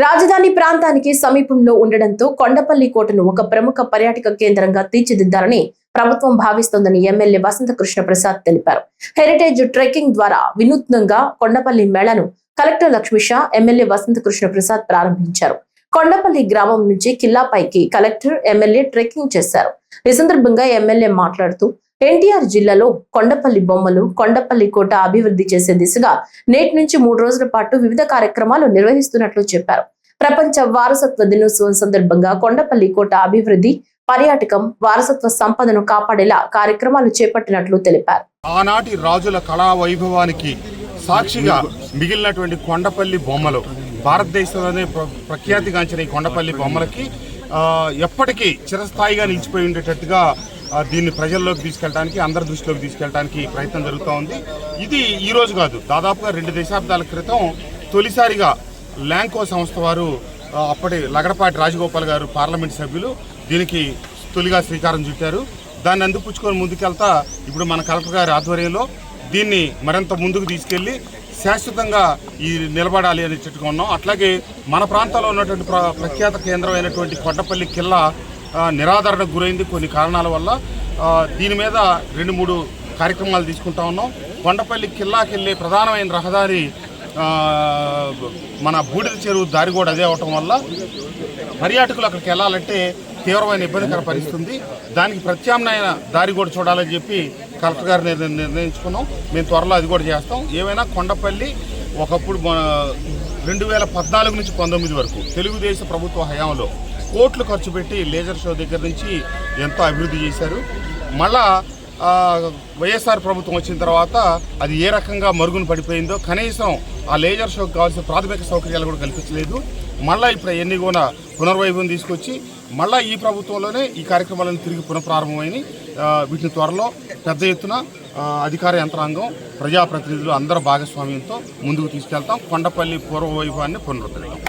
రాజధాని ప్రాంతానికి సమీపంలో ఉండడంతో కొండపల్లి కోటను ఒక ప్రముఖ పర్యాటక కేంద్రంగా తీర్చిదిద్దాలని ప్రభుత్వం భావిస్తోందని ఎమ్మెల్యే వసంత కృష్ణ ప్రసాద్ తెలిపారు. హెరిటేజ్ ట్రెక్కింగ్ ద్వారా వినూత్నంగా కొండపల్లి మేళను కలెక్టర్ లక్ష్మీషా, ఎమ్మెల్యే వసంత కృష్ణ ప్రసాద్ ప్రారంభించారు. కొండపల్లి గ్రామం నుంచి కిల్లాపైకి కలెక్టర్, ఎమ్మెల్యే ట్రెక్కింగ్ చేశారు. ఈ సందర్భంగా ఎమ్మెల్యే మాట్లాడుతూ ఎన్టీఆర్ జిల్లాలో కొండపల్లి బొమ్మలు, కొండపల్లి కోట అభివృద్ధి చేసే దిశగా నేటి నుంచి 3 రోజుల పాటు వివిధ కార్యక్రమాలు నిర్వహిస్తున్నట్లు చెప్పారు. ప్రపంచ వారసత్వ దినోత్సవం సందర్భంగా కొండపల్లి కోట అభివృద్ధి, పర్యాటకం, వారసత్వ సంపదను కాపాడేలా కార్యక్రమాలు చేపట్టినట్లు తెలిపారు. ఆనాటి రాజుల కళా వైభవానికి సాక్షిగా మిగిలినటువంటి కొండపల్లి బొమ్మలు, భారతదేశంలోనే ప్రఖ్యాతిగాంచిన ఈ కొండపల్లి బొమ్మలకి ఎప్పటికీ చిరస్థాయిగా నిలిచిపోయి ఉండేటట్టుగా దీన్ని ప్రజల్లోకి తీసుకెళ్ళడానికి, అందరి దృష్టిలోకి తీసుకెళ్ళడానికి ప్రయత్నం జరుగుతూ ఉంది. ఇది ఈ రోజు కాదు, దాదాపుగా 2 దశాబ్దాల క్రితం తొలిసారిగా ల్యాంకో సంస్థ వారు, అప్పటి లగడపాటి రాజగోపాల్ గారు పార్లమెంట్ సభ్యులు దీనికి తొలిగా శ్రీకారం చుట్టారు. దాన్ని అందిపుచ్చుకొని ముందుకెళ్తా ఇప్పుడు మన కలెక్టర్ గారి ఆధ్వర్యంలో దీన్ని మరింత ముందుకు తీసుకెళ్లి శాశ్వతంగా ఈ నిలబడాలి అని చెట్టుకున్నాం. అట్లాగే మన ప్రాంతంలో ఉన్నటువంటి ప్రఖ్యాత కేంద్రం అయినటువంటి కొండపల్లి కిల్లా నిరాదరణకు గురైంది కొన్ని కారణాల వల్ల. దీని మీద 2-3 కార్యక్రమాలు తీసుకుంటా ఉన్నాం. కొండపల్లి కిల్లాకి వెళ్ళే ప్రధానమైన రహదారి మన బూడిద చెరువు దారి కూడా అదే అవటం వల్ల పర్యాటకులు అక్కడికి వెళ్ళాలంటే తీవ్రమైన ఇబ్బందికర పరిస్థితుంది. దానికి ప్రత్యామ్నాయ దారి కూడా చూడాలని చెప్పి కలెక్టర్ గారు నిర్ణయించుకున్నాం. మేము త్వరలో అది కూడా చేస్తాం. ఏమైనా కొండపల్లి ఒకప్పుడు 2014 నుంచి 19 వరకు తెలుగుదేశం ప్రభుత్వ హయాంలో కోట్లు ఖర్చు పెట్టి లేజర్ షో దగ్గర నుంచి ఎంతో అభివృద్ధి చేశారు. మళ్ళా వైఎస్ఆర్ ప్రభుత్వం వచ్చిన తర్వాత అది ఏ రకంగా మరుగున పడిపోయిందో, కనీసం ఆ లేజర్ షోకి కావాల్సిన ప్రాథమిక సౌకర్యాలు కూడా కల్పించలేదు. మళ్ళీ ఇప్పుడు ఎన్ని కూడా పునర్వైభవం తీసుకొచ్చి మళ్ళీ ఈ ప్రభుత్వంలోనే ఈ కార్యక్రమాలను తిరిగి పునఃప్రారంభమైనవి. వీటిని త్వరలో పెద్ద ఎత్తున అధికార యంత్రాంగం, ప్రజాప్రతినిధులు అందరి భాగస్వామ్యంతో ముందుకు తీసుకెళ్తాం. కొండపల్లి పూర్వ వైభవాన్ని పునరుద్ధరిస్తాం.